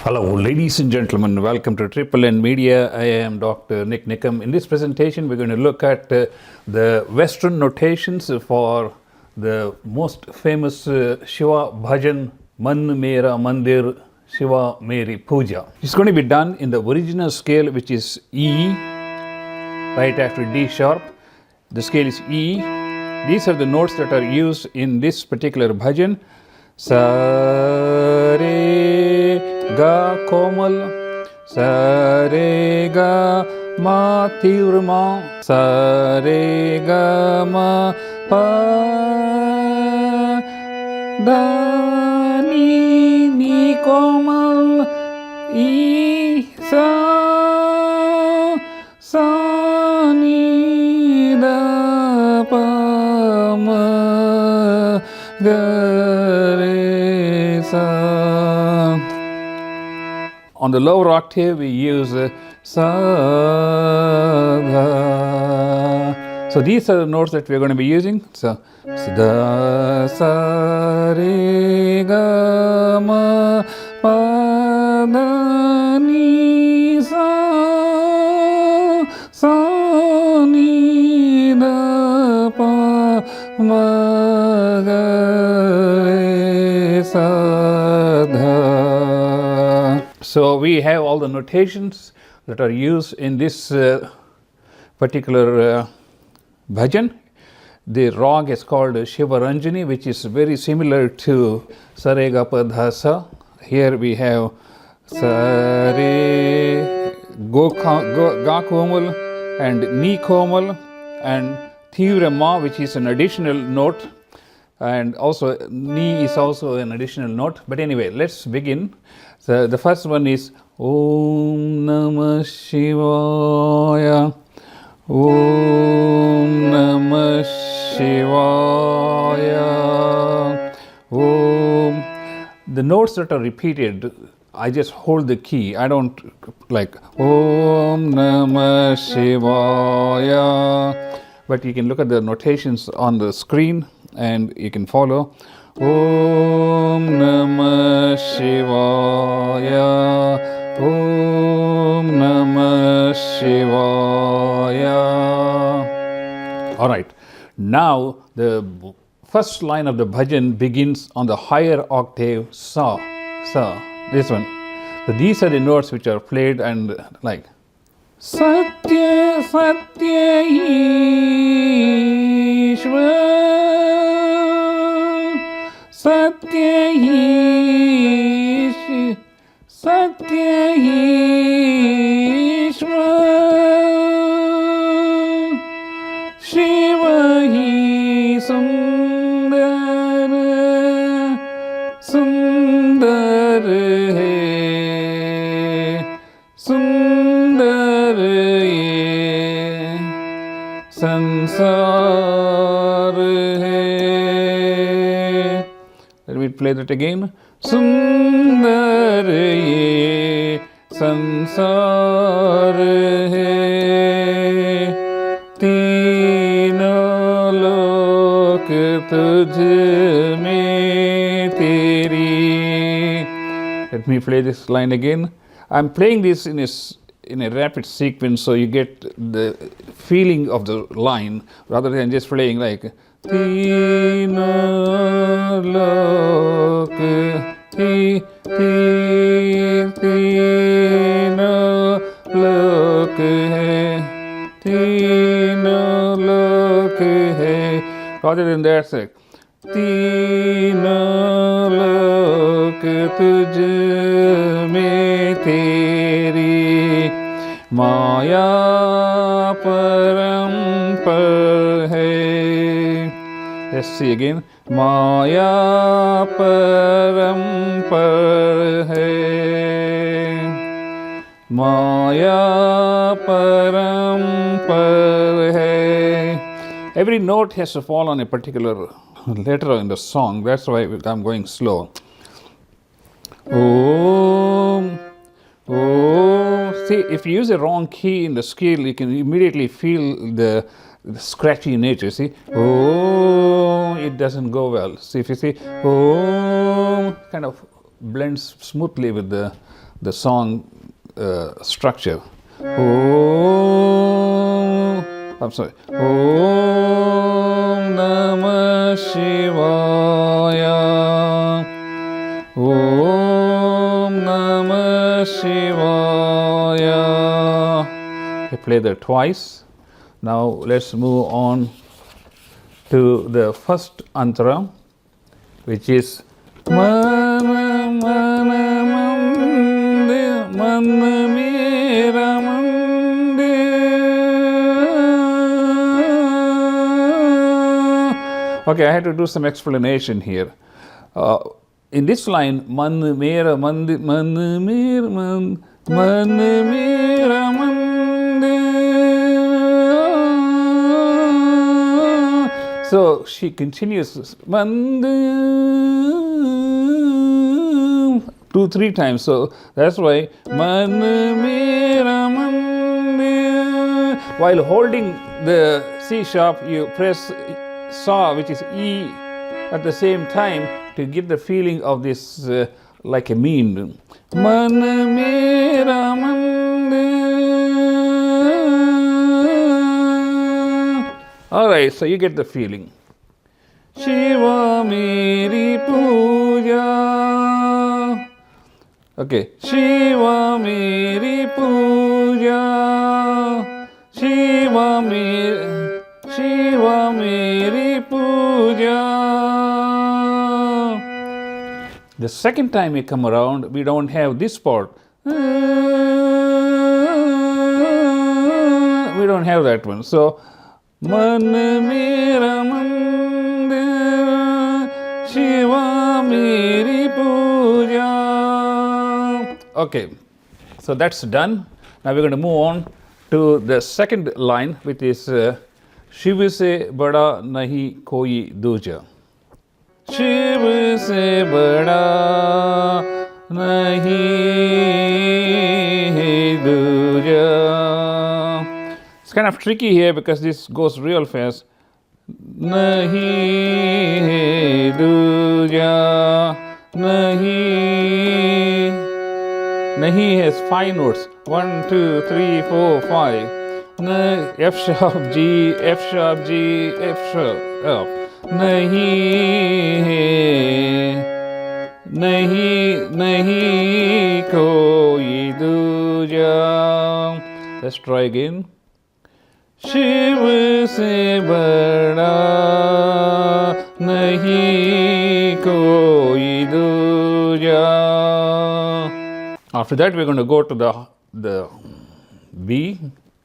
Hello, ladies and gentlemen. Welcome to Triple N Media. I am Dr. Nik Nikam. In this presentation, we're going to look at the Western notations for the most famous Shiva bhajan, Mera Mandir Shiva Meri Pooja. It's going to be done in the original scale, which is E, right after D sharp. The scale is E. These are the notes that are used in this particular bhajan. Sa re ga komal, sa re ga ma tivra ma, sa re ga ma pa da ni ni komal I sa ni da pa ma ga re sa. On the lower octave, we use sa dha. So these are the notes that we are going to be using. So da sa re ga ma pa da ni sa ni da pa ma ga re sa dha. So we have all the notations that are used in this particular bhajan. The rag is called Shiva Ranjani, which is very similar to Sa Re Ga Pa Dha Sa. Here we have Sa Re Ga Komal and Ni Komal and Tivra Ma, which is an additional note, and also Ni is also an additional note. But anyway, let's begin. So the first one is Om Namah Shivaya, Om Namah Shivaya, Om. The notes that are repeated, I just hold the key. I don't like Om Namah Shivaya. But you can look at the notations on the screen and you can follow. Om Namah Shivaya, Om Namah Shivaya. All right. Now the first line of the bhajan begins on the higher octave sa. This one. So these are the notes which are played and like Satya Satya Ishwar, Satya Ishwar, Satya Ishwar, Shiva hi sundar, sundar hai, sundar ye sansar hai. Let me play that again. Sundar ye sansar hai, तीनों लोक तुझ में तेरी. Let me play this line again. I'm playing this in a rapid sequence, so you get the feeling of the line rather than just playing like Teen lok hai, teen lok hai. Rather than that, say teen lok तुझ में तेरी माया परंपर है. Let's see again. माया परंपर है, माया परंपर है. Every note has to fall on a particular letter in the song. That's why I'm going slow. Om. Oh, see, if you use a wrong key in the scale, you can immediately feel the scratchy nature. See, oh, it doesn't go well. See, if you see, oh, kind of blends smoothly with the the song structure. Om, I'm sorry. Om Namah Shivaya. Om Namah Shivaya. I play that twice. Now let's move on to the first antara, which is Mana Mana Mandir Mana Mera Mandir. Okay, I had to do some explanation here. In this line, Man Mera Mandir Man Mera Man Mera Mandir. So she continues Mandir 2-3 times. So that's why Man Mera Mandir. While holding the C sharp, you press Sa, which is E, at the same time to get the feeling of this like a mean. Man Mera Mandir. Alright, so you get the feeling. Shiva Meri Pooja. Okay. Shiva Meri Pooja. Shiva Meri Pooja. The second time we come around, we don't have this part. We don't have that one. So, Man Mera Mandir Shiva Meri Pooja. Okay, so that's done. Now we're going to move on to the second line, which is Shiv se bada nahi koi duja. Shiv se bada nahi duja. It's kind of tricky here because this goes real fast. Nahi duja, nahi. Nahi has 5 notes. 1, 2, 3, 4, 5. F sharp G, F sharp G, F sharp up. Nahi koi duja. Let's try again. Shiv se bada nahi koi duja. After that, we're going to go to the B.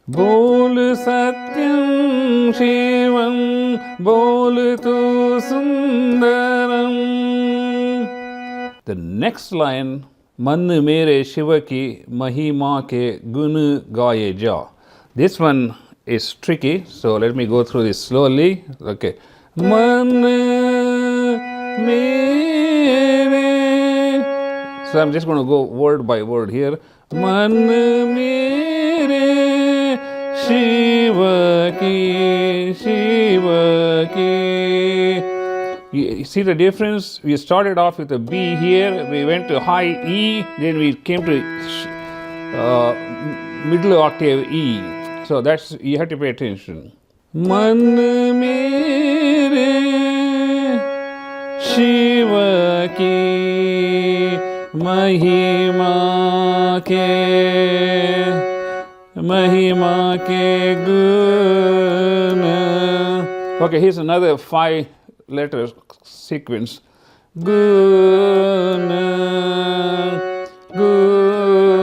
Bol satyam shivam, bol tu sundaram. The next line, Man Mere Shiva ki mahima ke gun gaye ja. This one is tricky, so let me go through this slowly. Okay. Man Mere. So I'm just going to go word by word here. Man Mere Shiva ki, Shiva ki. You see the difference? We started off with a B here, we went to high E, then we came to middle octave E. So that's, you have to pay attention. Man Mere Shiva ki mahima ke guna. Okay, here's another 5-letter sequence. Guna, guna,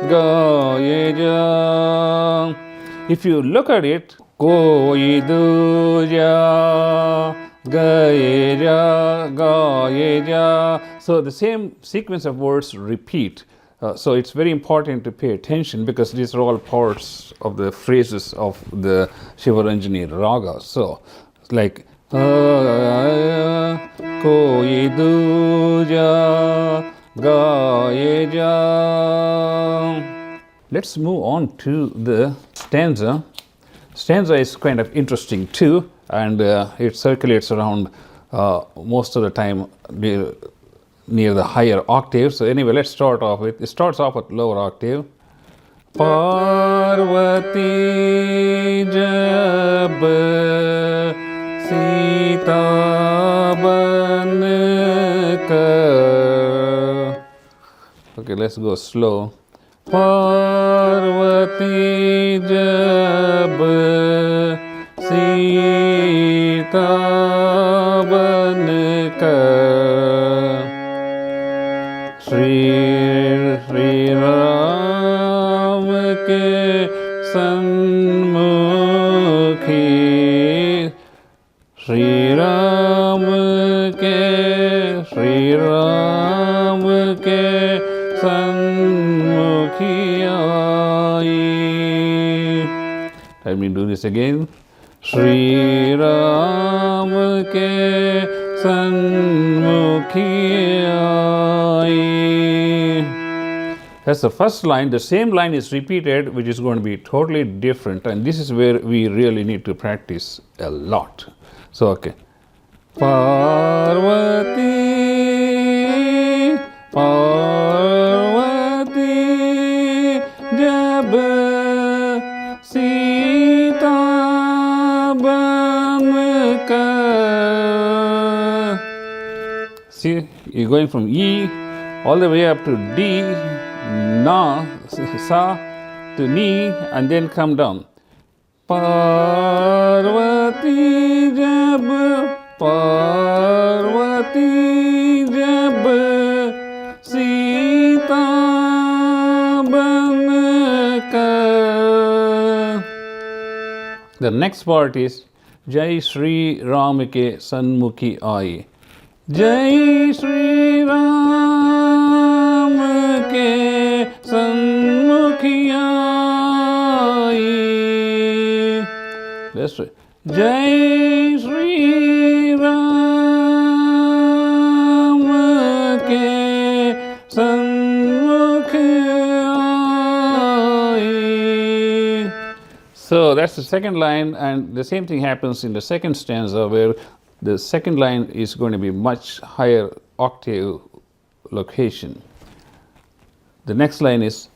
gaye ja. If you look at it, koi duja, gaye ja, gaye ja. So the same sequence of words repeat. So it's very important to pay attention because these are all parts of the phrases of the Shiva Ranjani raga. So it's like koi duja, gaye ja. Let's move on to the stanza. Stanza is kind of interesting too, and it circulates around most of the time near the higher octave. So anyway, let's start off with, it starts off with lower octave. Parvati jab Sita ban kar. Okay, let's go slow. Parvati jab Sita ban kar Shri Ram ke sanmukhi Shri Ram ke sanmukhi aayi. Let me do this again. Shri Ram ke sanmukhi aayi. That's the first line. The same line is repeated, which is going to be totally different, and this is where we really need to practice a lot. So, okay. Parvati, Parvati, jab Sita ban kar. See, you're going from E all the way up to D, Na, Sa to Ni, and then come down. Parvati jab, Parvati jab Sita ban kar. The next part is Jai Shri Ram ke sanmukhi aayi. Jai Shri Ram ke sanmukhi aayi. That's right. Jai Shri Ram ke sanmukhi aayi. So that's the second line, and the same thing happens in the second stanza, where the second line is going to be much higher octave location. The next line is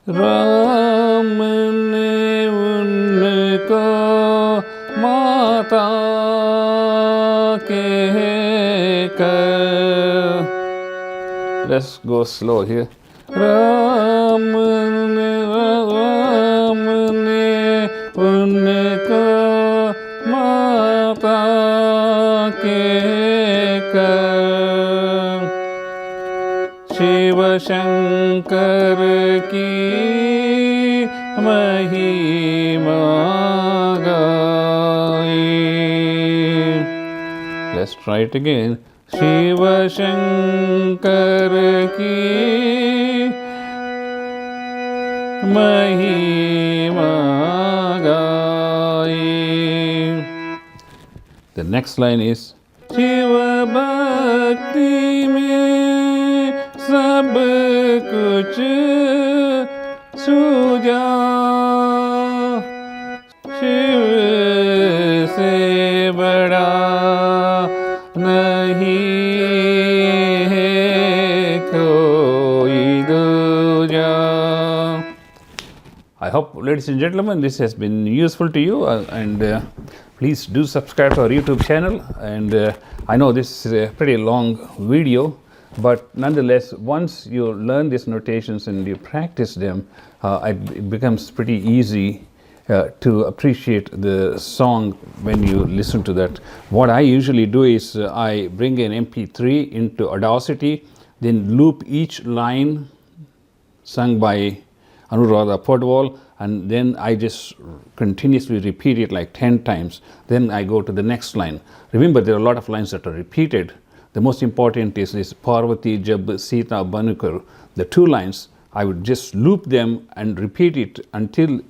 Ram ne unko mata ke kar. Let's go slow here. Ram ne unko mata ke kar. Shiva Shankar ki mahima gayi. Let's try it again. Shiva Shankar ki mahima gayi. The next line is Shiva Bhakti mein sab kuch सूझा शिव से बड़ा नहीं है कोई दूजा. I hope, ladies and gentlemen, this has been useful to you, and please do subscribe to our YouTube channel. And I know this is a pretty long video, but nonetheless, once you learn these notations and you practice them, it becomes pretty easy to appreciate the song when you listen to that. What I usually do is I bring an MP3 into Audacity, then loop each line sung by Anuradha Podwal, and then I just continuously repeat it like 10 times. Then I go to the next line. Remember, there are a lot of lines that are repeated. The most important is this Parvati Jab Sita Banukar. The two lines, I would just loop them and repeat it until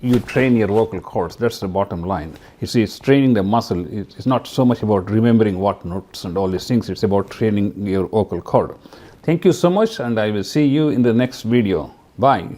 you train your vocal cords. That's the bottom line. You see, it's training the muscle. It's not so much about remembering what notes and all these things. It's about training your vocal cord. Thank you so much, and I will see you in the next video. Bye.